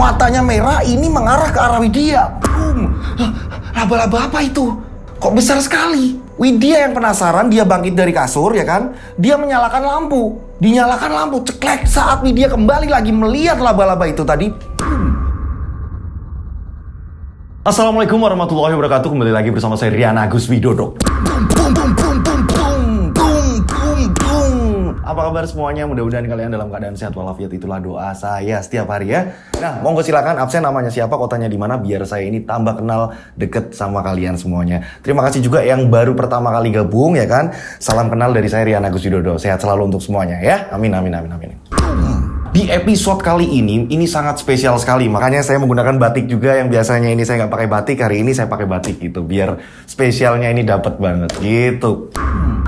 Matanya merah, ini mengarah ke arah Widya. Boom. Laba-laba apa itu? Kok besar sekali? Widya yang penasaran, dia bangkit dari kasur, ya kan? Dia menyalakan lampu. Dinyalakan lampu, ceklek. Saat Widya kembali lagi melihat laba-laba itu tadi. Assalamualaikum warahmatullahi wabarakatuh. Kembali lagi bersama saya Rian Agus Widodo. Apa kabar semuanya? Mudah-mudahan kalian dalam keadaan sehat walafiat, itulah doa saya setiap hari ya. Nah, monggo silakan absen namanya siapa, kotanya di mana, biar saya ini tambah kenal deket sama kalian semuanya. Terima kasih juga yang baru pertama kali gabung ya kan. Salam kenal dari saya Rian Agus Widodo. Sehat selalu untuk semuanya ya. Amin amin amin amin. Di episode kali ini sangat spesial sekali. Makanya saya menggunakan batik juga, yang biasanya ini saya nggak pakai batik. Hari ini saya pakai batik gitu, biar spesialnya ini dapat banget gitu.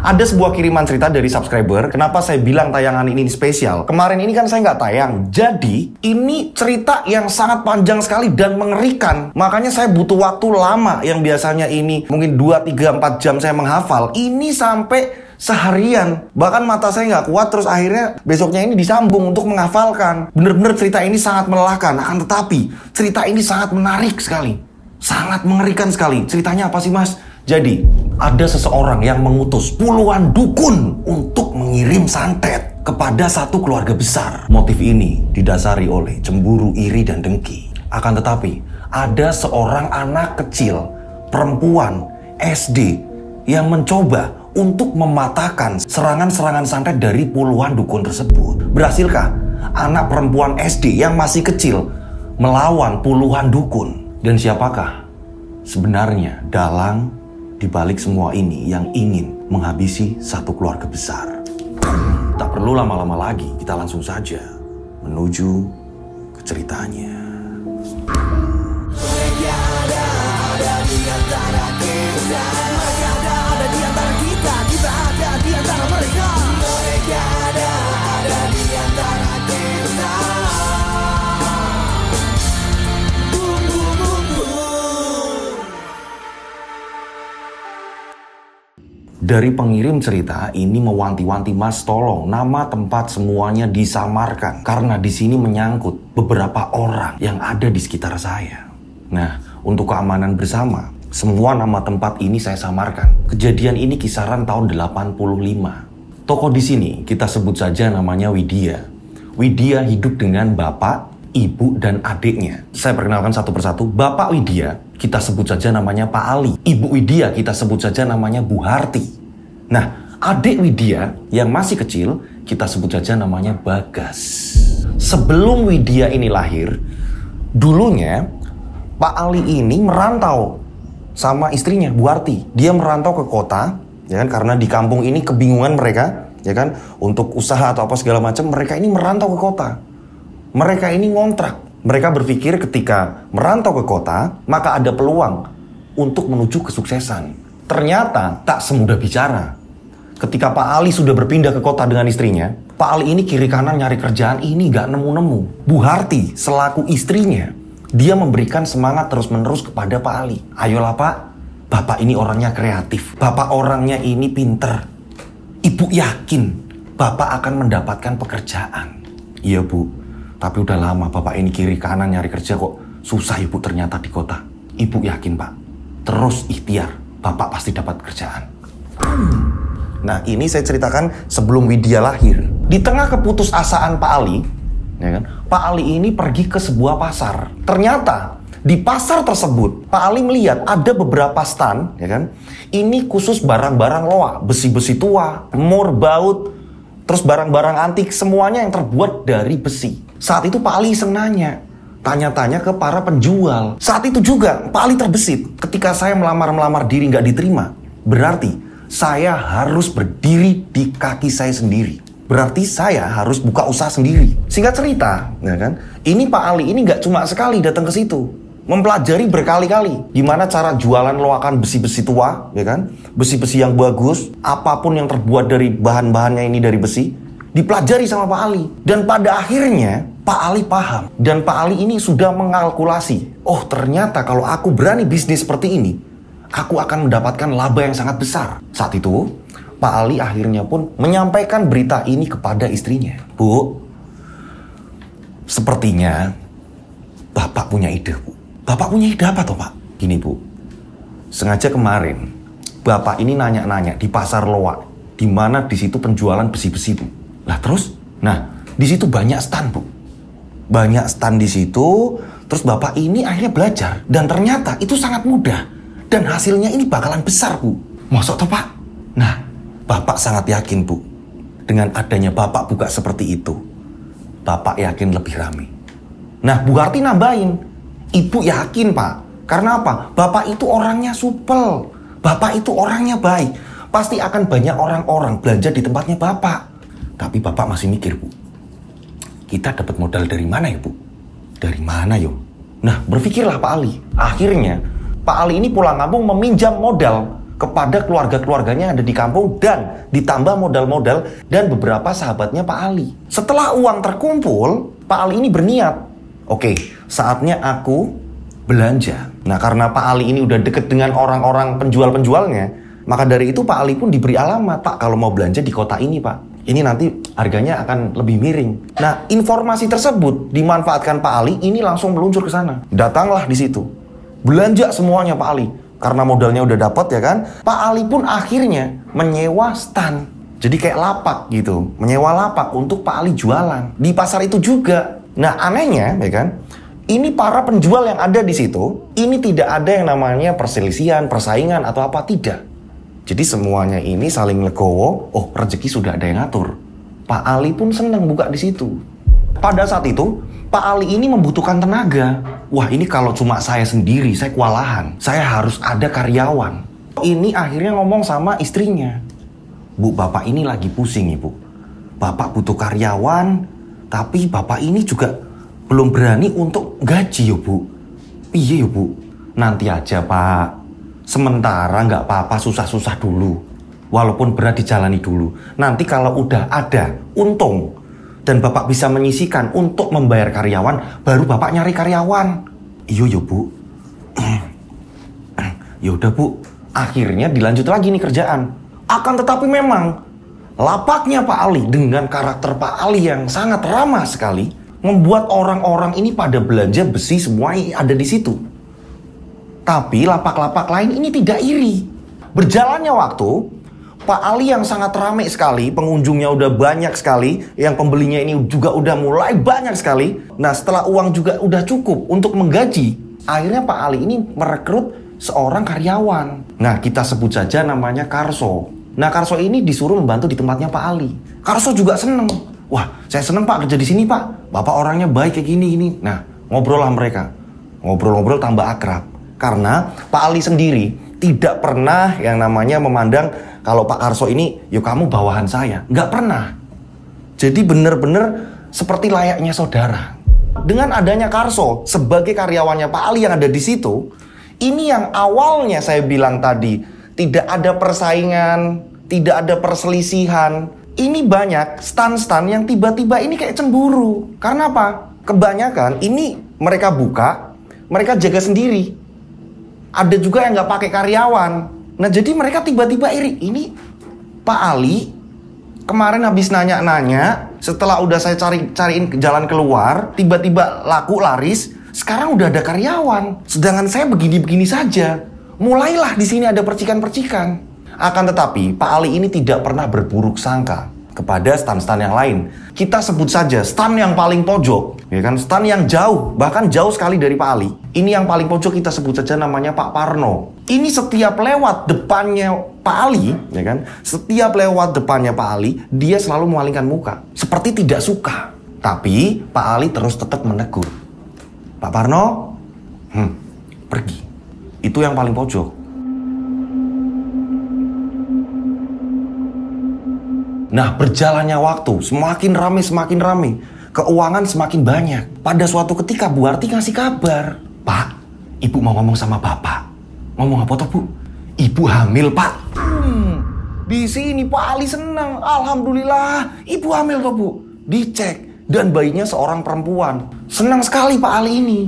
Ada sebuah kiriman cerita dari subscriber. Kenapa saya bilang tayangan ini spesial? Kemarin ini kan saya nggak tayang. Jadi ini cerita yang sangat panjang sekali dan mengerikan. Makanya saya butuh waktu lama. Yang biasanya ini mungkin 2, 3, 4 jam saya menghafal. Ini sampai seharian, bahkan mata saya nggak kuat, terus akhirnya besoknya ini disambung untuk menghafalkan. Bener-bener cerita ini sangat melelahkan, akan tetapi cerita ini sangat menarik sekali, sangat mengerikan sekali. Ceritanya apa sih mas? Jadi ada seseorang yang mengutus puluhan dukun untuk mengirim santet kepada satu keluarga besar. Motif ini didasari oleh cemburu, iri, dan dengki. Akan tetapi ada seorang anak kecil perempuan SD yang mencoba untuk mematahkan serangan-serangan santet dari puluhan dukun tersebut. Berhasilkah anak perempuan SD yang masih kecil melawan puluhan dukun? Dan siapakah sebenarnya dalang dibalik semua ini yang ingin menghabisi satu keluarga besar? Tak perlu lama-lama lagi, kita langsung saja menuju ke ceritanya. Dari pengirim cerita ini mewanti-wanti, mas tolong nama tempat semuanya disamarkan karena di sini menyangkut beberapa orang yang ada di sekitar saya. Nah, untuk keamanan bersama, semua nama tempat ini saya samarkan. Kejadian ini kisaran tahun 85. Tokoh di sini kita sebut saja namanya Widya. Widya hidup dengan bapak, ibu, dan adiknya. Saya perkenalkan satu persatu. Bapak Widya kita sebut saja namanya Pak Ali. Ibu Widya kita sebut saja namanya Bu Harti. Nah, adik Widya yang masih kecil kita sebut saja namanya Bagas. Sebelum Widya ini lahir, dulunya Pak Ali ini merantau sama istrinya Bu Harti. Dia merantau ke kota, ya kan, karena di kampung ini kebingungan mereka, ya kan, untuk usaha atau apa segala macam, mereka ini merantau ke kota. Mereka ini ngontrak. Mereka berpikir ketika merantau ke kota, maka ada peluang untuk menuju kesuksesan. Ternyata tak semudah bicara. Ketika Pak Ali sudah berpindah ke kota dengan istrinya, Pak Ali ini kiri kanan nyari kerjaan ini gak nemu-nemu. Bu Harti selaku istrinya, dia memberikan semangat terus-menerus kepada Pak Ali. Ayolah Pak, Bapak ini orangnya kreatif. Bapak orangnya ini pinter. Ibu yakin Bapak akan mendapatkan pekerjaan. Iya Bu. Tapi udah lama Bapak ini kiri kanan nyari kerja kok susah Ibu ternyata di kota. Ibu yakin Pak, terus ikhtiar, Bapak pasti dapat kerjaan. Nah ini saya ceritakan sebelum Widya lahir. Di tengah keputusasaan Pak Ali, ya kan, Pak Ali ini pergi ke sebuah pasar. Ternyata di pasar tersebut Pak Ali melihat ada beberapa stand, ya kan, ini khusus barang-barang loa, besi-besi tua, mur, baut, terus barang-barang antik, semuanya yang terbuat dari besi. Saat itu Pak Ali iseng nanya, tanya-tanya ke para penjual. Saat itu juga Pak Ali terbesit. Ketika saya melamar diri nggak diterima, berarti saya harus berdiri di kaki saya sendiri. Berarti saya harus buka usaha sendiri. Singkat cerita, ya kan, ini Pak Ali ini nggak cuma sekali datang ke situ, mempelajari berkali-kali gimana cara jualan loakan besi-besi tua, ya kan, besi-besi yang bagus, apapun yang terbuat dari bahan-bahannya ini dari besi, dipelajari sama Pak Ali. Dan pada akhirnya Pak Ali paham, dan Pak Ali ini sudah mengalkulasi, oh ternyata kalau aku berani bisnis seperti ini, aku akan mendapatkan laba yang sangat besar. Saat itu Pak Ali akhirnya pun menyampaikan berita ini kepada istrinya. Bu, sepertinya Bapak punya ide, Bu. Bapak punya ide apa toh, Pak? Gini, Bu. Sengaja kemarin, Bapak ini nanya-nanya di Pasar Loak, di mana di situ penjualan besi-besi, Bu. Lah terus? Nah, di situ banyak stand, Bu. Banyak stand di situ, terus Bapak ini akhirnya belajar. Dan ternyata itu sangat mudah. Dan hasilnya ini bakalan besar, Bu. Masuk toh, Pak? Nah, Bapak sangat yakin, Bu. Dengan adanya Bapak buka seperti itu, Bapak yakin lebih ramai. Nah, Bu Harti nambahin, Ibu yakin, Pak. Karena apa? Bapak itu orangnya supel. Bapak itu orangnya baik. Pasti akan banyak orang-orang belanja di tempatnya Bapak. Tapi Bapak masih mikir, Bu. Kita dapat modal dari mana ya, Bu? Dari mana, yo? Nah, berpikirlah Pak Ali. Akhirnya, Pak Ali ini pulang kampung meminjam modal kepada keluarga-keluarganya yang ada di kampung dan ditambah modal-modal dan beberapa sahabatnya Pak Ali. Setelah uang terkumpul, Pak Ali ini berniat, oke, saatnya aku belanja. Nah, karena Pak Ali ini udah deket dengan orang-orang penjual-penjualnya, maka dari itu Pak Ali pun diberi alamat, Pak, kalau mau belanja di kota ini, Pak, ini nanti harganya akan lebih miring. Nah, informasi tersebut dimanfaatkan Pak Ali, ini langsung meluncur ke sana. Datanglah di situ. Belanja semuanya Pak Ali. Karena modalnya udah dapat ya kan, Pak Ali pun akhirnya menyewa stand. Jadi kayak lapak gitu, menyewa lapak untuk Pak Ali jualan di pasar itu juga. Nah, anehnya ya kan, ini para penjual yang ada di situ, ini tidak ada yang namanya perselisihan, persaingan atau apa, tidak. Jadi semuanya ini saling legowo, oh rezeki sudah ada yang ngatur. Pak Ali pun senang buka di situ. Pada saat itu, Pak Ali ini membutuhkan tenaga. Wah, ini kalau cuma saya sendiri, saya kewalahan. Saya harus ada karyawan. Ini akhirnya ngomong sama istrinya. Bu, Bapak ini lagi pusing, Ibu. Bapak butuh karyawan, tapi Bapak ini juga belum berani untuk gaji, yo, Bu. Iya, yo, Bu. Nanti aja, Pak. Sementara nggak apa-apa, susah-susah dulu. Walaupun berat dijalani dulu. Nanti kalau udah ada untung, dan Bapak bisa menyisihkan untuk membayar karyawan, baru Bapak nyari karyawan. Iya, yo, Bu. Yaudah, Bu. Akhirnya dilanjut lagi nih kerjaan. Akan tetapi memang lapaknya Pak Ali dengan karakter Pak Ali yang sangat ramah sekali membuat orang-orang ini pada belanja besi semua ada di situ. Tapi lapak-lapak lain ini tidak iri. Berjalannya waktu, Pak Ali yang sangat ramai sekali, pengunjungnya udah banyak sekali, yang pembelinya ini juga udah mulai banyak sekali. Nah, setelah uang juga udah cukup untuk menggaji, akhirnya Pak Ali ini merekrut seorang karyawan. Nah, kita sebut saja namanya Karso. Nah, Karso ini disuruh membantu di tempatnya Pak Ali. Karso juga seneng. Wah, saya seneng Pak kerja di sini, Pak. Bapak orangnya baik kayak gini. Nah, ngobrol lah mereka. Ngobrol-ngobrol tambah akrab. Karena Pak Ali sendiri tidak pernah yang namanya memandang kalau Pak Karso ini, yuk kamu bawahan saya. Nggak pernah. Jadi benar-benar seperti layaknya saudara. Dengan adanya Karso sebagai karyawannya Pak Ali yang ada di situ, ini yang awalnya saya bilang tadi, tidak ada persaingan, tidak ada perselisihan. Ini banyak stan-stan yang tiba-tiba ini kayak cemburu. Karena apa? Kebanyakan ini mereka buka, mereka jaga sendiri. Ada juga yang nggak pakai karyawan. Nah, jadi mereka tiba-tiba iri. Ini Pak Ali kemarin habis nanya-nanya, setelah udah saya cariin jalan keluar, tiba-tiba laku laris, sekarang udah ada karyawan. Sedangkan saya begini-begini saja. Mulailah di sini ada percikan-percikan. Akan tetapi, Pak Ali ini tidak pernah berburuk sangka kepada stan-stan yang lain. Kita sebut saja stan yang paling pojok, ya kan? Stan yang jauh, bahkan jauh sekali dari Pak Ali. Ini yang paling pojok kita sebut saja namanya Pak Parno. Ini setiap lewat depannya Pak Ali, ya kan? Setiap lewat depannya Pak Ali, dia selalu memalingkan muka, seperti tidak suka. Tapi Pak Ali terus tetap menegur. Pak Parno, pergi. Itu yang paling pojok. Nah, berjalannya waktu, semakin ramai, keuangan semakin banyak. Pada suatu ketika Bu Harti ngasih kabar, Pak, Ibu mau ngomong sama Bapak. Ngomong apa toh, Bu? Ibu hamil, Pak. Di sini Pak Ali senang. Alhamdulillah, Ibu hamil toh, Bu. Dicek, dan bayinya seorang perempuan. Senang sekali Pak Ali ini.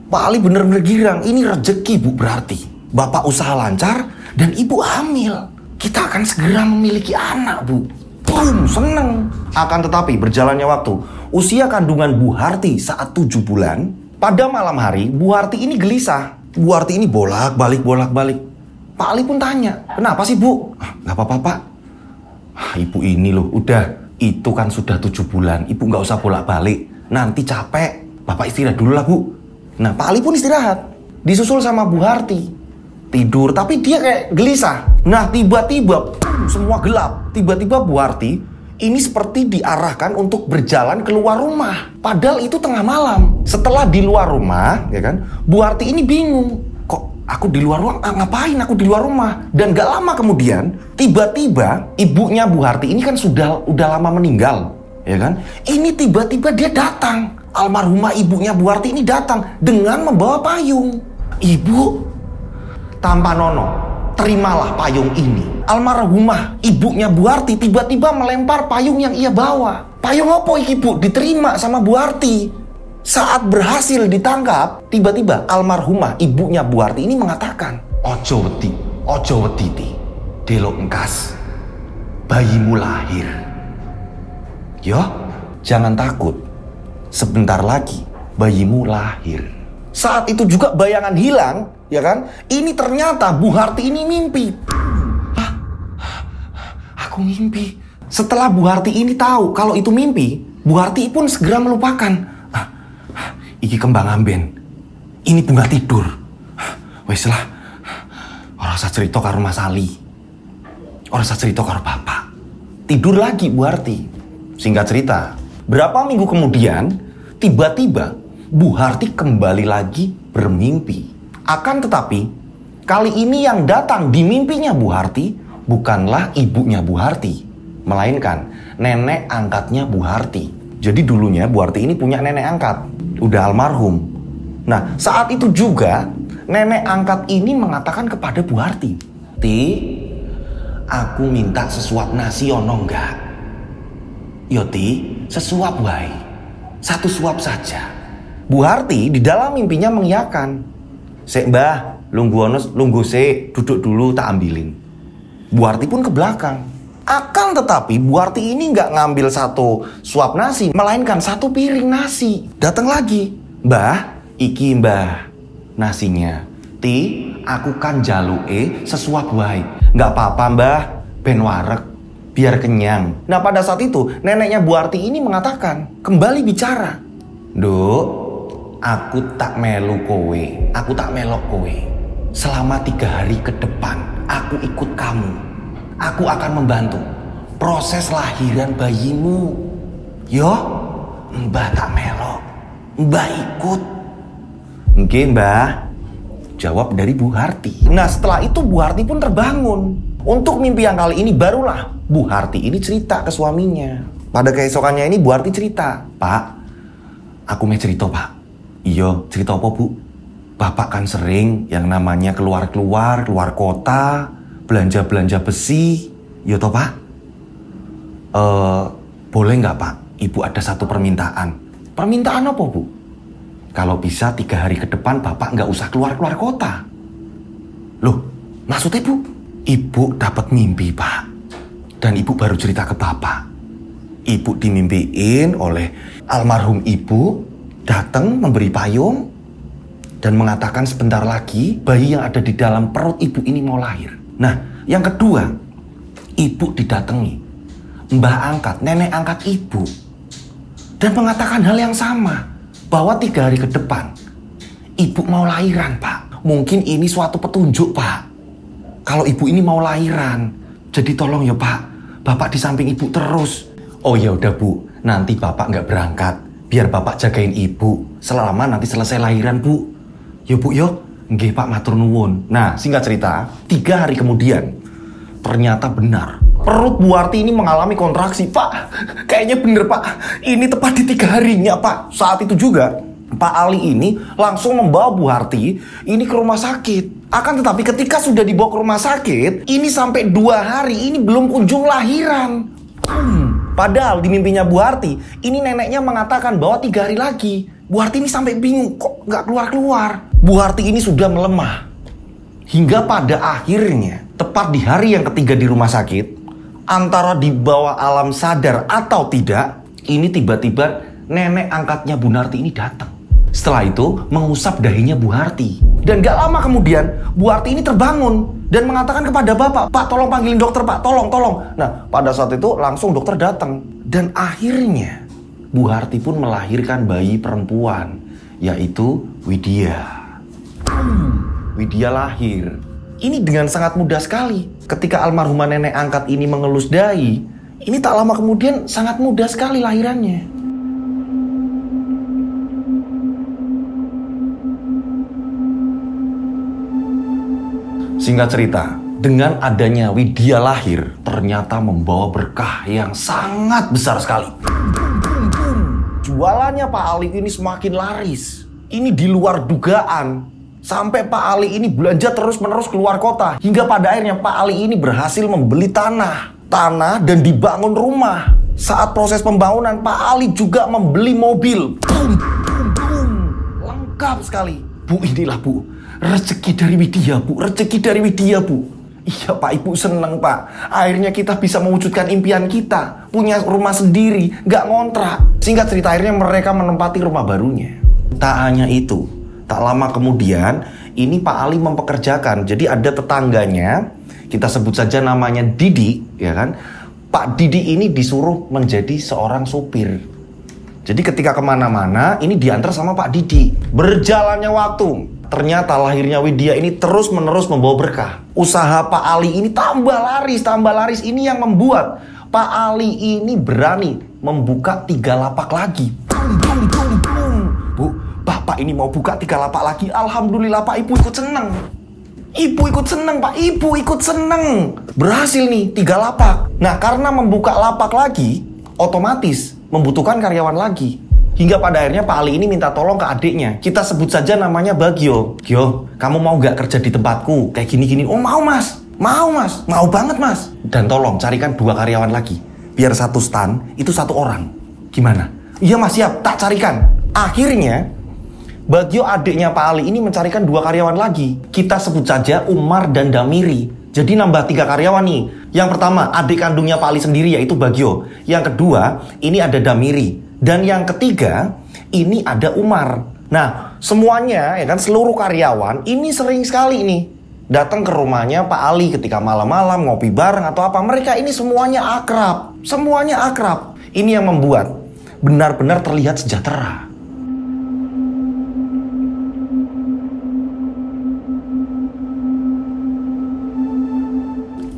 Pak Ali bener-bener girang. Ini rezeki, Bu, berarti. Bapak usaha lancar, dan Ibu hamil. Kita akan segera memiliki anak, Bu. Boom, seneng. Akan tetapi berjalannya waktu, usia kandungan Bu Harti saat 7 bulan, Pada malam hari, Bu Harti ini gelisah. Bu Harti ini bolak-balik. Pak Ali pun tanya, kenapa sih Bu? Gak apa-apa Pak. Ibu ini loh, udah. Itu kan sudah 7 bulan. Ibu gak usah bolak-balik. Nanti capek. Bapak istirahat dulu lah Bu. Nah Pak Ali pun istirahat. Disusul sama Bu Harti. Tidur, tapi dia kayak gelisah. Nah tiba-tiba, semua gelap. Tiba-tiba Bu Harti ini seperti diarahkan untuk berjalan keluar rumah. Padahal itu tengah malam. Setelah di luar rumah, ya kan, Bu Harti ini bingung. Kok aku di luar rumah? Ngapain aku di luar rumah? Dan gak lama kemudian, tiba-tiba ibunya Bu Harti ini kan udah lama meninggal, ya kan? Ini tiba-tiba dia datang. Almarhumah ibunya Bu Harti ini datang dengan membawa payung. Ibu, tanpa nono, terimalah payung ini. Almarhumah ibunya Bu Harti tiba-tiba melempar payung yang ia bawa. Payung apa iki Bu? Diterima sama Bu Harti. Saat berhasil ditangkap, tiba-tiba almarhumah ibunya Bu Harti ini mengatakan, ojo wedi ti, delok engkas, bayimu lahir. Yo, jangan takut, sebentar lagi bayimu lahir. Saat itu juga bayangan hilang, ya kan? Ini ternyata Bu Harti ini mimpi. Aku mimpi. Setelah Bu Harti ini tahu kalau itu mimpi, Bu Harti pun segera melupakan. Iki kembang amben. Ini bunga tidur. Wes lah. Ora usah cerita karo Mas Ali. Ora usah cerita karo Bapak. Tidur lagi Bu Harti. Singkat cerita, berapa minggu kemudian, tiba-tiba Bu Harti kembali lagi bermimpi. Akan tetapi, kali ini yang datang di mimpinya Bu Harti bukanlah ibunya Bu Harti, melainkan nenek angkatnya Bu Harti. Jadi dulunya Bu Harti ini punya nenek angkat, udah almarhum. Nah, saat itu juga nenek angkat ini mengatakan kepada Bu Harti, Ti, aku minta sesuap nasi ono enggak? Yo Ti, sesuap wae. 1 suap saja. Bu Harti di dalam mimpinya mengiyakan. Sek Mbah, lunggu se, duduk dulu tak ambilin. Bu Harti pun ke belakang. Akan tetapi Bu Harti ini nggak ngambil 1 suap nasi, melainkan 1 piring nasi. Datang lagi, Mbah, iki Mbah nasinya. Ti, aku kan jaluke sesuap wae. Nggak apa-apa Mbah, ben wareg, biar kenyang. Nah pada saat itu neneknya Bu Harti ini mengatakan, kembali bicara, Nduk, aku tak melu kowe, aku tak melok kowe. Selama 3 hari ke depan, aku ikut kamu. Aku akan membantu proses lahiran bayimu. Yo, Mbah tak melok, Mbah ikut. Nggih Mbah, jawab dari Bu Harti. Nah setelah itu Bu Harti pun terbangun. Untuk mimpi yang kali ini barulah Bu Harti ini cerita ke suaminya. Pada keesokannya ini Bu Harti cerita, Pak, aku mau cerita Pak. Iya, cerita apa Bu? Bapak kan sering yang namanya keluar kota, belanja besi. Yo toh Pak? Boleh nggak Pak? Ibu ada 1 permintaan. Permintaan apa Bu? Kalau bisa 3 hari ke depan Bapak nggak usah keluar kota. Loh, maksudnya Bu? Ibu dapat mimpi Pak. Dan Ibu baru cerita ke Bapak. Ibu dimimpiin oleh almarhum Ibu datang memberi payung dan mengatakan sebentar lagi bayi yang ada di dalam perut Ibu ini mau lahir. Nah, yang kedua, Ibu didatangi Mbah angkat, nenek angkat Ibu, dan mengatakan hal yang sama, bahwa 3 hari ke depan Ibu mau lahiran Pak. Mungkin ini suatu petunjuk Pak, kalau Ibu ini mau lahiran. Jadi tolong ya Pak, Bapak di samping Ibu terus. Oh ya udah Bu, nanti Bapak nggak berangkat, biar Bapak jagain Ibu selama nanti selesai lahiran Bu. Yo Bu yo, nggih Pak matur nuwun. Nah singkat cerita, 3 hari kemudian ternyata benar, perut Bu Harti ini mengalami kontraksi. Pak, kayaknya bener Pak, ini tepat di 3 harinya Pak. Saat itu juga Pak Ali ini langsung membawa Bu Harti ini ke rumah sakit. Akan tetapi ketika sudah dibawa ke rumah sakit, ini sampai 2 hari ini belum kunjung lahiran. Padahal di mimpinya Bu Harti, ini neneknya mengatakan bahwa 3 hari lagi. Bu Harti ini sampai bingung, kok nggak keluar-keluar. Bu Harti ini sudah melemah. Hingga pada akhirnya, tepat di hari yang ketiga di rumah sakit, antara di bawah alam sadar atau tidak, ini tiba-tiba nenek angkatnya Bu Narti ini datang. Setelah itu mengusap dahinya Bu Harti. Dan gak lama kemudian Bu Harti ini terbangun dan mengatakan kepada bapak, "Pak, tolong panggilin dokter, Pak, tolong." Nah, pada saat itu langsung dokter datang. Dan akhirnya Bu Harti pun melahirkan bayi perempuan, yaitu Widya. Widya lahir. Ini dengan sangat mudah sekali. Ketika almarhumah nenek angkat ini mengelus dahi, ini tak lama kemudian sangat mudah sekali lahirannya. Singkat cerita, dengan adanya Widya lahir, ternyata membawa berkah yang sangat besar sekali. Jualannya Pak Ali ini semakin laris. Ini di luar dugaan. Sampai Pak Ali ini belanja terus-menerus keluar kota. Hingga pada akhirnya Pak Ali ini berhasil membeli tanah dan dibangun rumah. Saat proses pembangunan, Pak Ali juga membeli mobil. Lengkap sekali. Bu, inilah Bu, rezeki dari Widya, Bu. Rezeki dari Widya, Bu. Iya Pak, Ibu seneng Pak. Akhirnya kita bisa mewujudkan impian kita. Punya rumah sendiri, gak ngontrak. Singkat cerita, akhirnya mereka menempati rumah barunya. Tak hanya itu, tak lama kemudian, ini Pak Ali mempekerjakan. Jadi ada tetangganya, kita sebut saja namanya Didi, ya kan? Pak Didi ini disuruh menjadi seorang supir. Jadi ketika kemana-mana, ini diantar sama Pak Didi. Berjalannya waktu, ternyata lahirnya Widya ini terus-menerus membawa berkah. Usaha Pak Ali ini tambah laris. Ini yang membuat Pak Ali ini berani membuka 3 lapak lagi. Bu, Bapak ini mau buka 3 lapak lagi. Alhamdulillah Pak, Ibu ikut seneng. Ibu ikut seneng Pak, Ibu ikut seneng. Berhasil nih 3 lapak. Nah, karena membuka lapak lagi, otomatis membutuhkan karyawan lagi. Hingga pada akhirnya Pak Ali ini minta tolong ke adiknya. Kita sebut saja namanya Bagio. "Gio, kamu mau gak kerja di tempatku? Kayak gini-gini." "Oh mau Mas, mau banget Mas." "Dan tolong carikan 2 karyawan lagi. Biar satu stand itu 1 orang. Gimana?" "Iya Mas, siap, tak carikan." Akhirnya Bagio adiknya Pak Ali ini mencarikan 2 karyawan lagi. Kita sebut saja Umar dan Damiri. Jadi nambah 3 karyawan nih. Yang pertama adik kandungnya Pak Ali sendiri, yaitu Bagio. Yang kedua ini ada Damiri. Dan yang ketiga, ini ada Umar. Nah, semuanya, ya kan, seluruh karyawan ini sering sekali nih datang ke rumahnya Pak Ali ketika malam-malam ngopi bareng atau apa. Mereka ini semuanya akrab. Ini yang membuat benar-benar terlihat sejahtera.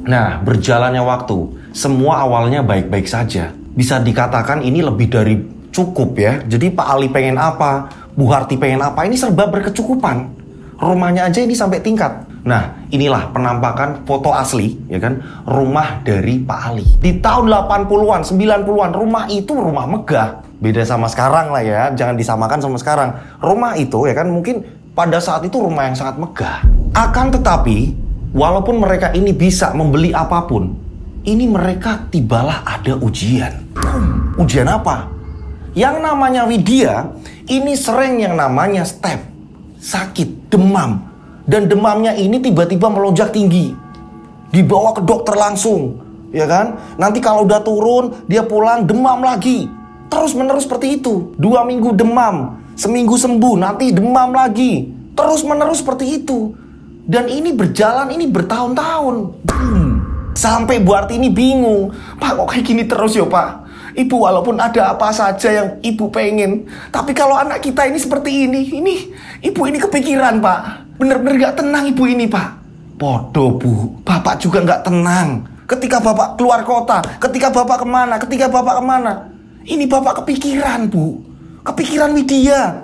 Nah, berjalannya waktu, semua awalnya baik-baik saja. Bisa dikatakan ini lebih dari cukup ya. Jadi Pak Ali pengen apa, Bu Harti pengen apa, ini serba berkecukupan. Rumahnya aja ini sampai tingkat. Nah, inilah penampakan foto asli, ya kan, rumah dari Pak Ali. Di tahun 80-an, 90-an, rumah itu rumah megah. Beda sama sekarang lah ya, jangan disamakan sama sekarang. Rumah itu, ya kan, mungkin pada saat itu rumah yang sangat megah. Akan tetapi, walaupun mereka ini bisa membeli apapun, ini mereka tibalah ada ujian. Ujian apa? Yang namanya Widya, ini sering yang namanya step, sakit, demam. Dan demamnya ini tiba-tiba melonjak tinggi. Dibawa ke dokter langsung, ya kan? Nanti kalau udah turun, dia pulang demam lagi. Terus-menerus seperti itu. 2 minggu demam, seminggu sembuh, nanti demam lagi. Terus-menerus seperti itu. Dan ini berjalan, ini bertahun-tahun. Sampai Bu Harti ini bingung. "Pak, kok kayak gini terus ya Pak? Ibu walaupun ada apa saja yang Ibu pengen, tapi kalau anak kita ini seperti ini Ibu ini kepikiran Pak. Bener-bener gak tenang Ibu ini Pak." "Podo Bu, Bapak juga gak tenang. Ketika Bapak keluar kota, ketika Bapak kemana, ini Bapak kepikiran Bu. Kepikiran Widya.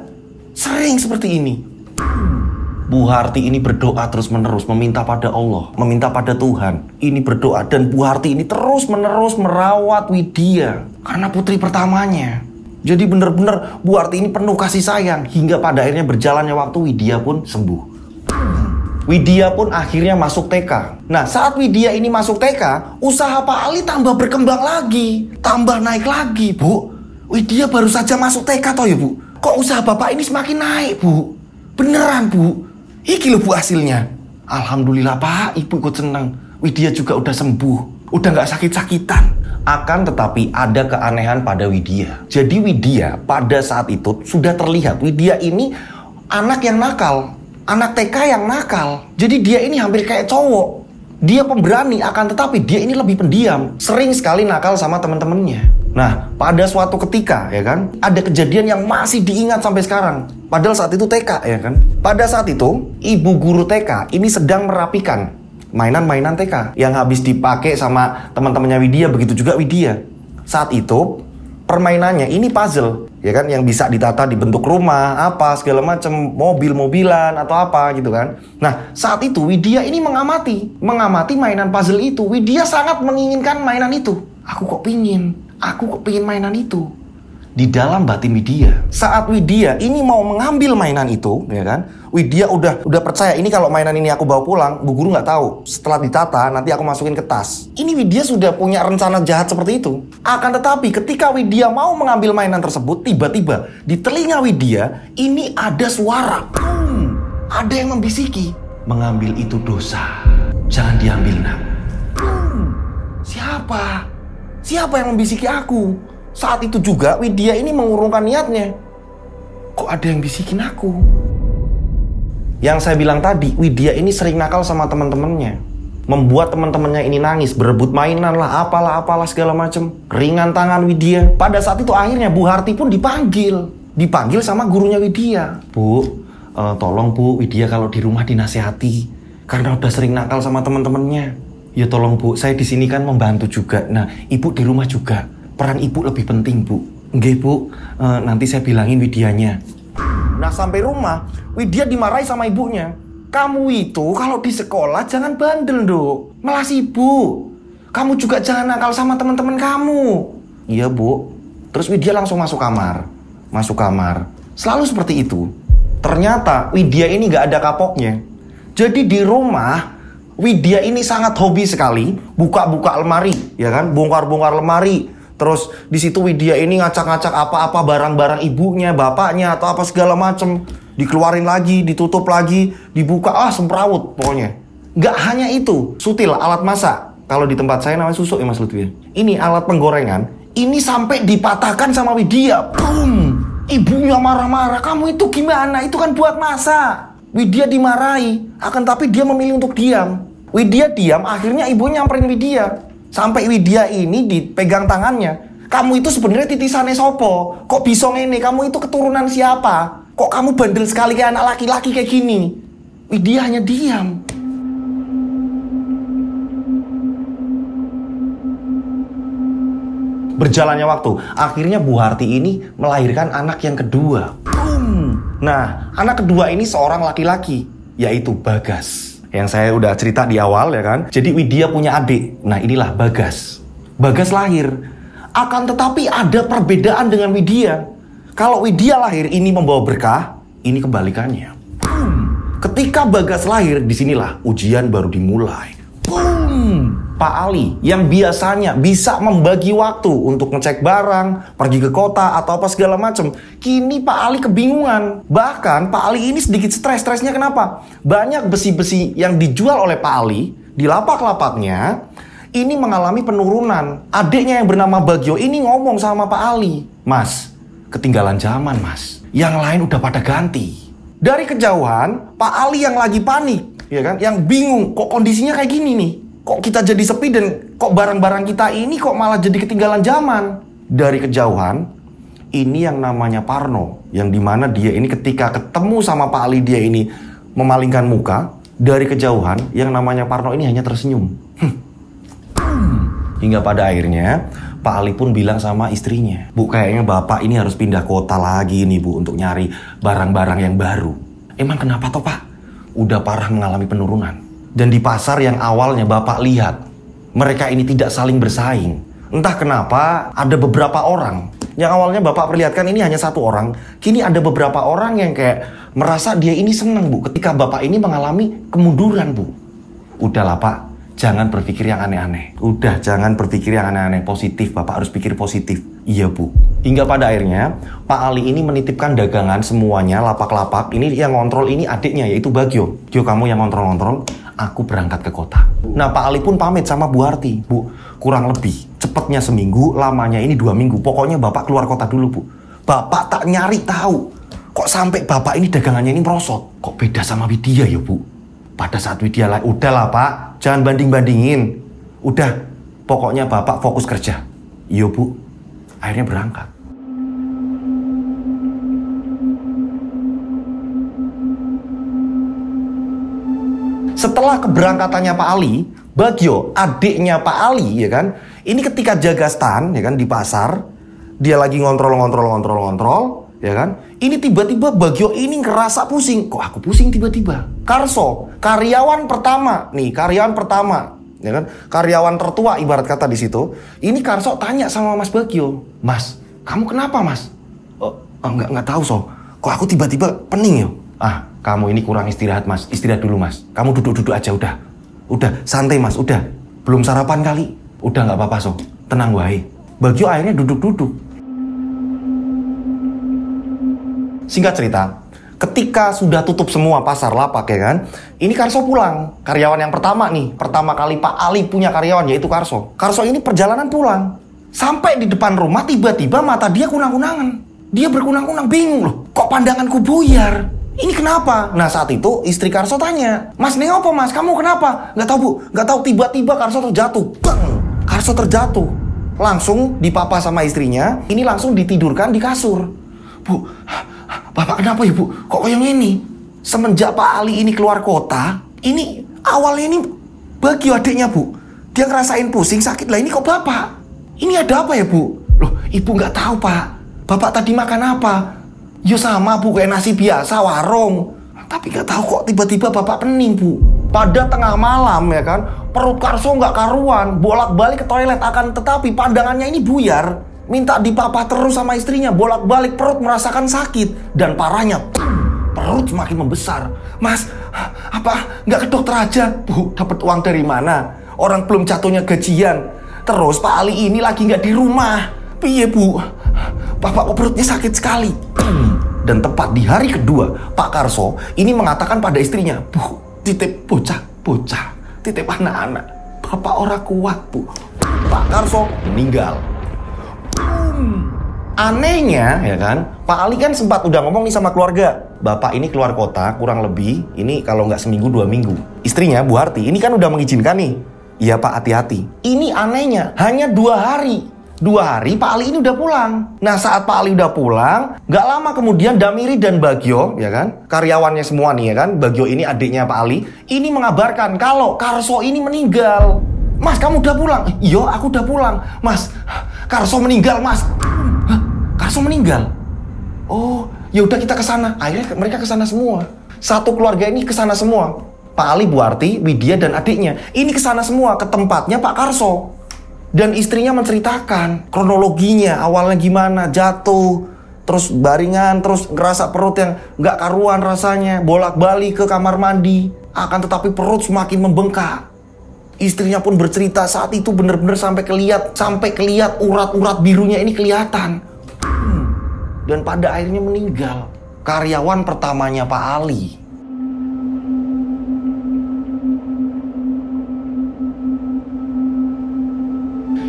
Sering seperti ini." Bu Harti ini berdoa terus-menerus, meminta pada Allah, meminta pada Tuhan. Ini berdoa, dan Bu Harti ini terus-menerus merawat Widya karena putri pertamanya. Jadi benar-benar Bu Harti ini penuh kasih sayang. Hingga pada akhirnya berjalannya waktu, Widya pun sembuh. Widya pun akhirnya masuk TK. Nah, saat Widya ini masuk TK, usaha Pak Ali tambah berkembang lagi, tambah naik lagi, Bu. Widya baru saja masuk TK toh ya Bu. Kok usaha Bapak ini semakin naik, Bu? Beneran Bu. Iki loh Bu hasilnya. Alhamdulillah Pak, Ibu ikut seneng. Widya juga udah sembuh, udah gak sakit-sakitan. Akan tetapi ada keanehan pada Widya. Jadi Widya pada saat itu sudah terlihat Widya ini anak yang nakal, anak TK yang nakal. Jadi dia ini hampir kayak cowok. Dia pemberani, akan tetapi dia ini lebih pendiam. Sering sekali nakal sama teman-temannya. Nah, pada suatu ketika, ya kan, ada kejadian yang masih diingat sampai sekarang. Padahal saat itu TK, ya kan. Pada saat itu, ibu guru TK ini sedang merapikan mainan-mainan TK yang habis dipakai sama teman-temannya Widya, begitu juga Widya. Saat itu, permainannya ini puzzle, ya kan, yang bisa ditata di bentuk rumah, apa segala macam, mobil-mobilan atau apa gitu kan. Nah, saat itu Widya ini mengamati mainan puzzle itu. Widya sangat menginginkan mainan itu. Aku kok pingin mainan itu. Di dalam batin Widya, saat Widya ini mau mengambil mainan itu, ya kan, Widya udah percaya ini kalau mainan ini aku bawa pulang, bu guru nggak tahu. Setelah ditata nanti aku masukin ke tas. Ini Widya sudah punya rencana jahat seperti itu. Akan tetapi ketika Widya mau mengambil mainan tersebut, tiba-tiba di telinga Widya ini ada suara. Ada yang membisiki, mengambil itu dosa, jangan diambil nak. Siapa yang membisiki aku? Saat itu juga Widya ini mengurungkan niatnya. Kok ada yang bisikin aku? Yang saya bilang tadi, Widya ini sering nakal sama teman-temannya. Membuat teman-temannya ini nangis, berebut mainan lah, apalah segala macam. Ringan tangan Widya. Pada saat itu akhirnya Bu Harti pun dipanggil sama gurunya Widya. Bu, tolong Bu, Widya kalau di rumah dinasehati karena udah sering nakal sama teman-temannya. Ya tolong Bu, saya di sini kan membantu juga. Nah, Ibu di rumah juga. Peran ibu lebih penting, Bu. Nggih, Bu. Nanti saya bilangin Widyanya. Nah, sampai rumah, Widya dimarahi sama ibunya. Kamu itu kalau di sekolah jangan bandel, Dok. Melas ibu. Kamu juga jangan nakal sama teman-teman kamu. Iya, Bu. Terus Widya langsung masuk kamar. Selalu seperti itu. Ternyata Widya ini nggak ada kapoknya. Jadi di rumah, Widya ini sangat hobi sekali buka-buka lemari, ya kan? Bongkar-bongkar lemari. Terus di situ Widya ini ngacak-ngacak apa-apa barang-barang ibunya, bapaknya atau apa segala macem. Dikeluarin lagi, ditutup lagi, dibuka, semrawut pokoknya. Nggak hanya itu, sutil alat masak. Kalau di tempat saya namanya susuk ya Mas Lutfi. Ini alat penggorengan, ini sampai dipatahkan sama Widya. Boom! Ibunya marah-marah, kamu itu gimana? Itu kan buat masak. Widya dimarahi, akan tapi dia memilih untuk diam. Widya diam, akhirnya ibu nyamperin Widya. Sampai Widya ini dipegang tangannya. Kamu itu sebenarnya titisannya sopo? Kok bisa ngene? Kamu itu keturunan siapa? Kok kamu bandel sekali kayak anak laki-laki kayak gini? Widya hanya diam. Berjalannya waktu, akhirnya Bu Harti ini melahirkan anak yang kedua. Nah, anak kedua ini seorang laki-laki, yaitu Bagas. Yang saya udah cerita di awal, ya kan. Jadi Widya punya adik. Nah, inilah Bagas. Bagas lahir. Akan tetapi ada perbedaan dengan Widya. Kalau Widya lahir ini membawa berkah, ini kebalikannya. Ketika Bagas lahir, disinilah ujian baru dimulai. Pak Ali yang biasanya bisa membagi waktu untuk ngecek barang, pergi ke kota atau apa segala macam, kini Pak Ali kebingungan. Bahkan Pak Ali ini sedikit stres. Stresnya kenapa? Banyak besi-besi yang dijual oleh Pak Ali di lapak-lapaknya ini mengalami penurunan. Adiknya yang bernama Bagio ini ngomong sama Pak Ali, "Mas, ketinggalan zaman, Mas. Yang lain udah pada ganti." Dari kejauhan, Pak Ali yang lagi panik, ya kan? Yang bingung, kok kondisinya kayak gini nih? Kok kita jadi sepi dan kok barang-barang kita ini kok malah jadi ketinggalan zaman? Dari kejauhan, ini yang namanya Parno. Yang dimana dia ini ketika ketemu sama Pak Ali, dia ini memalingkan muka. Dari kejauhan, yang namanya Parno ini hanya tersenyum. Hingga pada akhirnya, Pak Ali pun bilang sama istrinya, "Bu, kayaknya Bapak ini harus pindah kota lagi nih, Bu, untuk nyari barang-barang yang baru." Emang kenapa toh, Pak? Udah parah mengalami penurunan. Dan di pasar yang awalnya Bapak lihat, mereka ini tidak saling bersaing. Entah kenapa ada beberapa orang yang awalnya Bapak perlihatkan ini hanya satu orang, kini ada beberapa orang yang kayak merasa dia ini senang, Bu, ketika Bapak ini mengalami kemunduran, Bu. Udahlah, Pak, jangan berpikir yang aneh-aneh. Udah, jangan berpikir yang aneh-aneh. Positif, Bapak harus pikir positif. Iya, Bu. Hingga pada akhirnya Pak Ali ini menitipkan dagangan semuanya, lapak-lapak. Ini yang ngontrol ini adiknya, yaitu Bagio. "Gio, kamu yang ngontrol-ngontrol, aku berangkat ke kota." Nah, Pak Ali pun pamit sama Bu Harti. "Bu, kurang lebih Cepetnya seminggu, lamanya ini 2 minggu. Pokoknya Bapak keluar kota dulu, Bu. Bapak tak nyari tahu. Kok sampai Bapak ini dagangannya ini merosot? Kok beda sama Widya ya, Bu? Pada saat Widya lain, udahlah Pak, jangan banding-bandingin. Udah, pokoknya Bapak fokus kerja. Iya, Bu. Akhirnya berangkat. Setelah keberangkatannya Pak Ali, Bagio, adiknya Pak Ali, ya kan, ini ketika jaga stand, ya kan, di pasar, dia lagi ngontrol, ya kan, ini tiba-tiba Bagio ini ngerasa pusing. Kok aku pusing tiba-tiba? Karso, karyawan pertama, ya kan, karyawan tertua ibarat kata di situ. Ini Karso tanya sama Mas Bagio, Mas, kamu kenapa Mas? Oh, nggak tahu so. Kok aku tiba-tiba pening ya? Kamu ini kurang istirahat Mas, istirahat dulu Mas. Kamu duduk-duduk aja udah santai Mas, udah. Belum sarapan kali, udah nggak apa-apa so. Tenang wae. Bagio akhirnya duduk-duduk. Singkat cerita, ketika sudah tutup semua pasar lapak ya kan, ini Karso pulang. Karyawan yang pertama nih, pertama kali Pak Ali punya karyawan yaitu Karso. Karso ini perjalanan pulang. Sampai di depan rumah tiba-tiba mata dia kunang-kunangan. Dia berkunang-kunang, bingung loh. Kok pandanganku buyar? Ini kenapa? Nah saat itu istri Karso tanya, Mas ini apa Mas? Kamu kenapa? Nggak tahu Bu, nggak tahu. Tiba-tiba Karso terjatuh. Bang! Karso terjatuh. Langsung dipapa sama istrinya. Ini langsung ditidurkan di kasur. Bu, Bapak kenapa ya Bu? Kok yang ini? Semenjak Pak Ali ini keluar kota, ini awalnya ini Bagio adiknya Bu. Dia ngerasain pusing, sakit lah. Ini kok Bapak? Ini ada apa ya Bu? Loh, Ibu nggak tahu Pak. Bapak tadi makan apa? Ya sama Bu, kayak nasi biasa warung. Tapi nggak tahu kok tiba-tiba Bapak pening Bu. Pada tengah malam ya kan, perut Karso nggak karuan, bolak-balik ke toilet, akan tetapi pandangannya ini buyar. Minta dipapa terus sama istrinya, bolak-balik perut merasakan sakit. Dan parahnya, perut semakin membesar. Mas, apa nggak ke dokter aja? Bu, dapat uang dari mana? Orang belum jatuhnya gajian. Terus Pak Ali ini lagi nggak di rumah. Piye Bu? Bapak kok perutnya sakit sekali. Dan tepat di hari kedua, Pak Karso ini mengatakan pada istrinya, Bu, titip bocah, titip anak-anak. Bapak orang kuat Bu. Pak Karso meninggal. Anehnya ya kan, Pak Ali kan sempat udah ngomong nih sama keluarga, Bapak ini keluar kota kurang lebih, ini kalau nggak seminggu 2 minggu. Istrinya Bu Harti ini kan udah mengizinkan nih. Iya Pak, hati-hati. Ini anehnya hanya 2 hari. 2 hari Pak Ali ini udah pulang. Nah saat Pak Ali udah pulang, nggak lama kemudian Damiri dan Bagio, ya kan, karyawannya semua nih ya kan, Bagio ini adiknya Pak Ali, ini mengabarkan kalau Karso ini meninggal. Mas, kamu udah pulang? Iya, aku udah pulang. Mas, Karso meninggal, Mas. Hah? Karso meninggal? Oh, ya udah kita ke sana. Akhirnya mereka ke sana semua. Satu keluarga ini ke sana semua. Pak Ali, Bu Arti, Widya dan adiknya. Ini ke sana semua, ke tempatnya Pak Karso. Dan istrinya menceritakan kronologinya, awalnya gimana, jatuh, terus baringan, terus ngerasa perut yang nggak karuan rasanya, bolak-balik ke kamar mandi. Akan tetapi perut semakin membengkak. Istrinya pun bercerita saat itu benar-benar sampai kelihat urat-urat birunya ini kelihatan. Dan pada akhirnya meninggal. Karyawan pertamanya Pak Ali.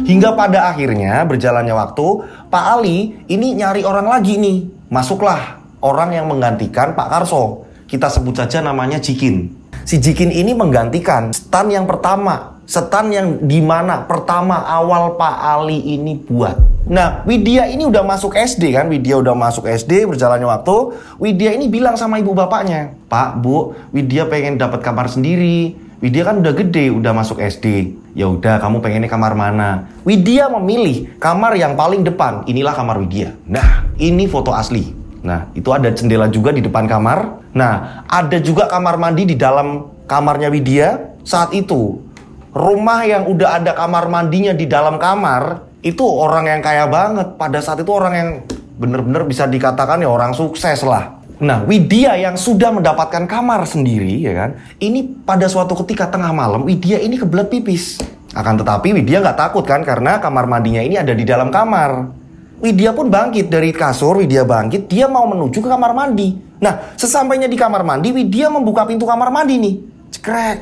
Hingga pada akhirnya berjalannya waktu, Pak Ali ini nyari orang lagi nih. Masuklah orang yang menggantikan Pak Karso. Kita sebut saja namanya Jikin. Si Jikin ini menggantikan stand yang pertama, stand yang dimana pertama awal Pak Ali ini buat. Nah, Widya ini udah masuk SD kan, Widya udah masuk SD, berjalannya waktu, Widya ini bilang sama ibu bapaknya, Pak, Bu, Widya pengen dapat kamar sendiri. Widya kan udah gede, udah masuk SD. Ya udah, kamu pengennya kamar mana? Widya memilih kamar yang paling depan. Inilah kamar Widya. Nah, ini foto asli. Nah, itu ada jendela juga di depan kamar. Nah, ada juga kamar mandi di dalam kamarnya Widya. Saat itu, rumah yang udah ada kamar mandinya di dalam kamar, itu orang yang kaya banget. Pada saat itu orang yang bener-bener bisa dikatakan ya orang sukses lah. Nah, Widya yang sudah mendapatkan kamar sendiri, ya kan, ini pada suatu ketika tengah malam, Widya ini kebelet pipis. Akan tetapi Widya nggak takut kan, karena kamar mandinya ini ada di dalam kamar. Widya pun bangkit dari kasur, Widya bangkit, dia mau menuju ke kamar mandi. Nah, sesampainya di kamar mandi, Widya membuka pintu kamar mandi nih. Cekrek.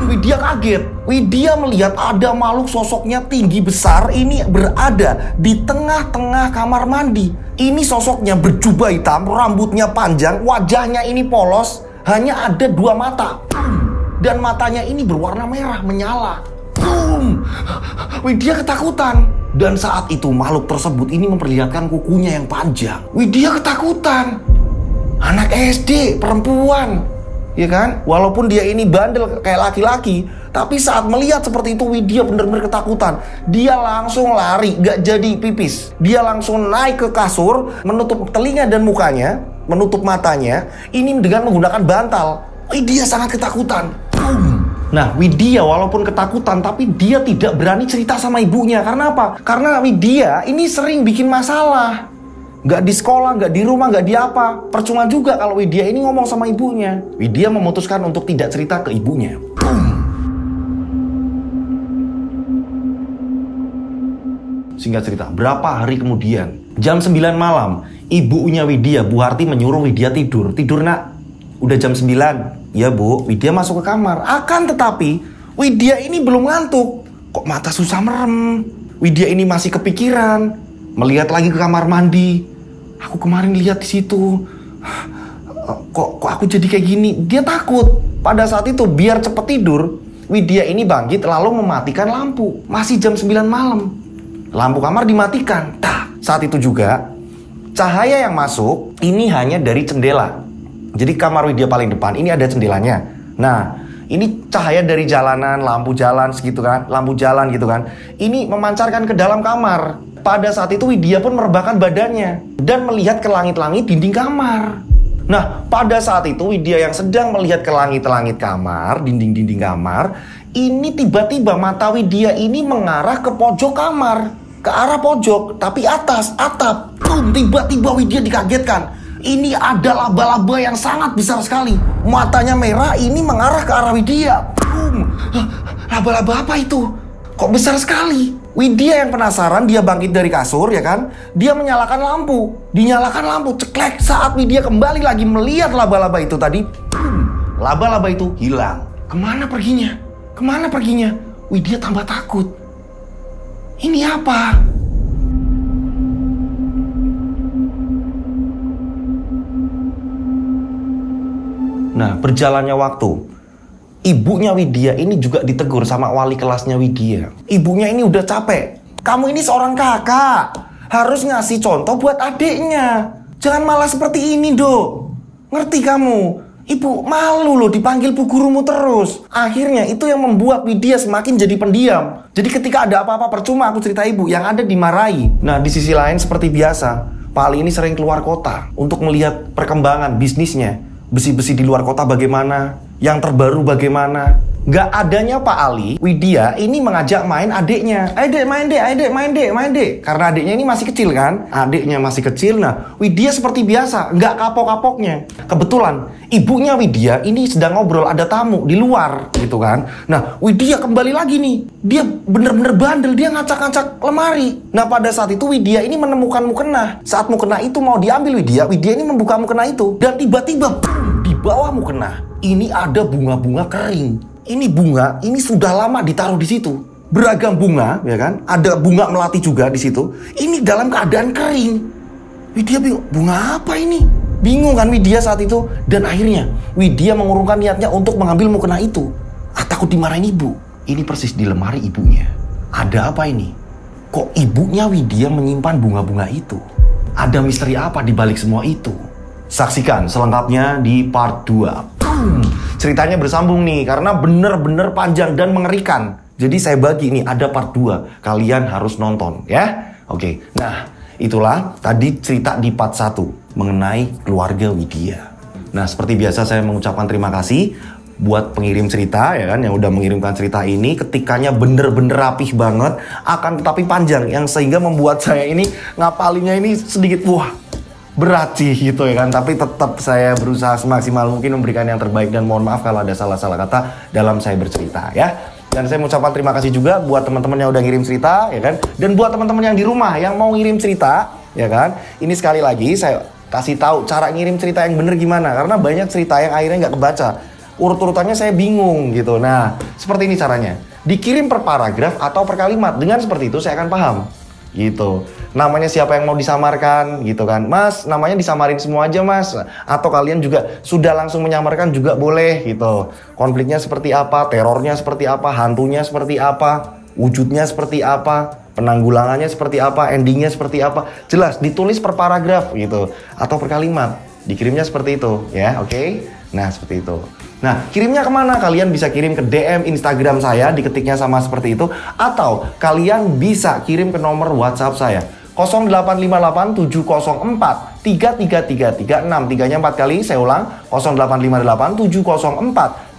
Widya kaget. Widya melihat ada makhluk sosoknya tinggi besar ini berada di tengah-tengah kamar mandi. Ini sosoknya berjubah hitam, rambutnya panjang, wajahnya ini polos, hanya ada 2 mata. Dan matanya ini berwarna merah menyala. Widya ketakutan. Dan saat itu makhluk tersebut ini memperlihatkan kukunya yang panjang. Widya ketakutan. Anak SD, perempuan, ya kan? Walaupun dia ini bandel kayak laki-laki, tapi saat melihat seperti itu Widya benar-benar ketakutan. Dia langsung lari, gak jadi pipis. Dia langsung naik ke kasur, menutup telinga dan mukanya, menutup matanya, ini dengan menggunakan bantal. Widya sangat ketakutan. Nah, Widya walaupun ketakutan, tapi dia tidak berani cerita sama ibunya. Karena apa? Karena Widya ini sering bikin masalah. Gak di sekolah, gak di rumah, gak di apa. Percuma juga kalau Widya ini ngomong sama ibunya. Widya memutuskan untuk tidak cerita ke ibunya. Singkat cerita, berapa hari kemudian, jam 9 malam, ibunya Widya, Bu Harti, menyuruh Widya tidur. Tidur nak, udah jam 9. Ya Bu, Widya masuk ke kamar. Akan tetapi, Widya ini belum ngantuk. Kok mata susah merem. Widya ini masih kepikiran. Melihat lagi ke kamar mandi. Aku kemarin lihat di situ. Kok aku jadi kayak gini? Dia takut. Pada saat itu, biar cepet tidur, Widya ini bangkit lalu mematikan lampu. Masih jam 9 malam. Lampu kamar dimatikan. Saat itu juga, cahaya yang masuk ini hanya dari jendela. Jadi kamar Widya paling depan ini ada jendelanya. Nah, ini cahaya dari jalanan, lampu jalan segitu kan, lampu jalan gitu kan. Ini memancarkan ke dalam kamar. Pada saat itu Widya pun merebahkan badannya dan melihat ke langit-langit dinding kamar. Nah, pada saat itu Widya yang sedang melihat ke langit-langit kamar, dinding-dinding kamar, ini tiba-tiba mata Widya ini mengarah ke pojok kamar, ke arah pojok, tapi atas, atap. Tiba-tiba Widya dikagetkan. Ini ada laba-laba yang sangat besar sekali. Matanya merah, ini mengarah ke arah Widya. Laba-laba apa itu? Kok besar sekali? Widya yang penasaran, dia bangkit dari kasur, ya kan? Dia menyalakan lampu. Dinyalakan lampu, ceklek. Saat Widya kembali lagi melihat laba-laba itu tadi, laba-laba itu hilang. Kemana perginya? Kemana perginya? Widya tambah takut. Ini apa? Nah, berjalannya waktu, ibunya Widya ini juga ditegur sama wali kelasnya Widya. Ibunya ini udah capek. Kamu ini seorang kakak, harus ngasih contoh buat adiknya. Jangan malah seperti ini, Dok. Ngerti kamu? Ibu malu loh dipanggil bu gurumu terus. Akhirnya itu yang membuat Widya semakin jadi pendiam. Jadi ketika ada apa-apa percuma aku cerita ibu, yang ada dimarahi. Nah, di sisi lain seperti biasa, Pak Ali ini sering keluar kota untuk melihat perkembangan bisnisnya. Besi-besi di luar kota bagaimana, yang terbaru bagaimana. Gak adanya Pak Ali, Widya ini mengajak main adiknya. Ayo dek, main dek, ayo dek, main dek, main dek. Karena adiknya ini masih kecil kan. Adiknya masih kecil, nah Widya seperti biasa, gak kapok-kapoknya. Kebetulan, ibunya Widya ini sedang ngobrol, ada tamu di luar gitu kan. Nah, Widya kembali lagi nih. Dia bener-bener bandel, dia ngacak-ngacak lemari. Nah, pada saat itu Widya ini menemukan mukena. Saat mukena itu mau diambil Widya ini membuka mukena itu. Dan tiba-tiba, di bawah mukena, ini ada bunga-bunga kering. Ini bunga, ini sudah lama ditaruh di situ. Beragam bunga, ya kan? Ada bunga melati juga di situ. Ini dalam keadaan kering. Widya bingung, bunga apa ini? Bingung kan Widya saat itu. Dan akhirnya Widya mengurungkan niatnya untuk mengambil mukena itu. Takut dimarahin ibu. Ini persis di lemari ibunya. Ada apa ini? Kok ibunya Widya menyimpan bunga-bunga itu? Ada misteri apa di balik semua itu? Saksikan selengkapnya di part 2. Ceritanya bersambung nih, karena bener-bener panjang dan mengerikan. Jadi saya bagi nih, ada part 2. Kalian harus nonton ya. Oke, nah itulah tadi cerita di part 1 mengenai keluarga Widya. Nah, seperti biasa saya mengucapkan terima kasih buat pengirim cerita ya kan, yang udah mengirimkan cerita ini. Ketikanya bener-bener rapih banget, akan tetapi panjang, yang sehingga membuat saya ini ngapalinnya ini sedikit berat sih gitu ya kan. Tapi tetap saya berusaha semaksimal mungkin memberikan yang terbaik, dan mohon maaf kalau ada salah-salah kata dalam saya bercerita ya. Dan saya mengucapkan terima kasih juga buat teman-teman yang udah ngirim cerita ya kan. Dan buat teman-teman yang di rumah yang mau ngirim cerita ya kan, ini sekali lagi saya kasih tahu cara ngirim cerita yang bener gimana, karena banyak cerita yang akhirnya nggak kebaca. urut-urutannya saya bingung gitu. Nah, seperti ini caranya. Dikirim per paragraf atau per kalimat. Dengan seperti itu saya akan paham. Gitu. Namanya siapa yang mau disamarkan gitu kan. Mas, namanya disamarin semua aja mas. Atau kalian juga sudah langsung menyamarkan juga boleh gitu. Konfliknya seperti apa, terornya seperti apa, hantunya seperti apa, wujudnya seperti apa, penanggulangannya seperti apa, endingnya seperti apa. Jelas ditulis per paragraf gitu. Atau per kalimat. Dikirimnya seperti itu ya, oke? Nah, seperti itu. Nah, kirimnya kemana? Kalian bisa kirim ke DM Instagram saya, diketiknya sama seperti itu. Atau kalian bisa kirim ke nomor WhatsApp saya 0858-704-33336. 3-nya 4 kali, saya ulang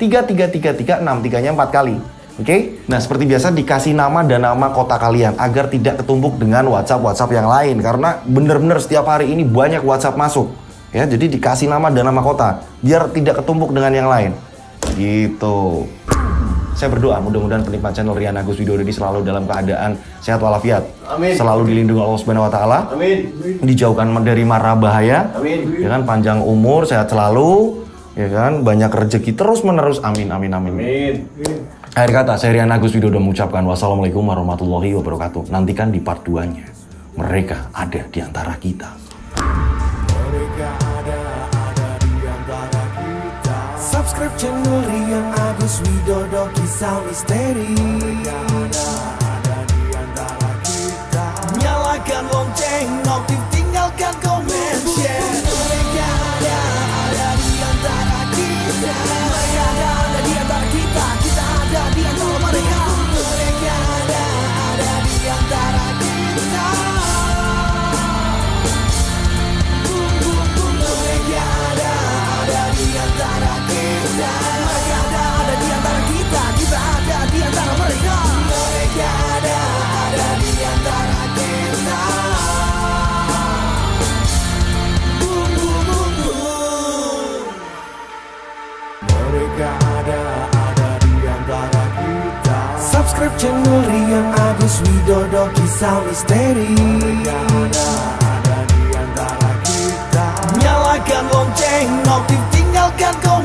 0858-704-33336. 3-nya 4 kali. Oke? Nah, seperti biasa dikasih nama dan nama kota kalian agar tidak ketumpuk dengan WhatsApp yang lain. Karena bener-bener setiap hari ini banyak WhatsApp masuk. Ya, jadi dikasih nama dan nama kota biar tidak ketumpuk dengan yang lain. Gitu. Saya berdoa mudah-mudahan penikmat channel Rian Agus Widodo ini selalu dalam keadaan sehat walafiat. Amin. Selalu dilindungi Allah Subhanahu wa taala. Amin. Dijauhkan dari mara bahaya. Amin. Ya kan, panjang umur, sehat selalu, ya kan, banyak rezeki terus-menerus. Amin amin amin. Amin. Akhir kata, saya Rian Agus Widodo mengucapkan wassalamualaikum warahmatullahi wabarakatuh. Nantikan di part 2-nya. Mereka ada di antara kita. Subscribe channel Rian Agus Widodo, kisah misteri. Ada di antara kita. Nyalakan lonceng, notif, tinggalkan komen, share. Mereka ada di antara kita. Mereka ada di antara kita. Kita ada di antara mereka. Mereka ada di antara kita. Mereka ada di antara kita. Mereka ada di antara kita. Kita ada di antara mereka. Mereka ada di antara kita. Boom, boom, boom, boom. Mereka ada di antara kita. Subscribe channel Rian Agus Widodo, kisah misteri. Mereka ada di antara kita. Nyalakan lonceng, notif, tinggalkan komen.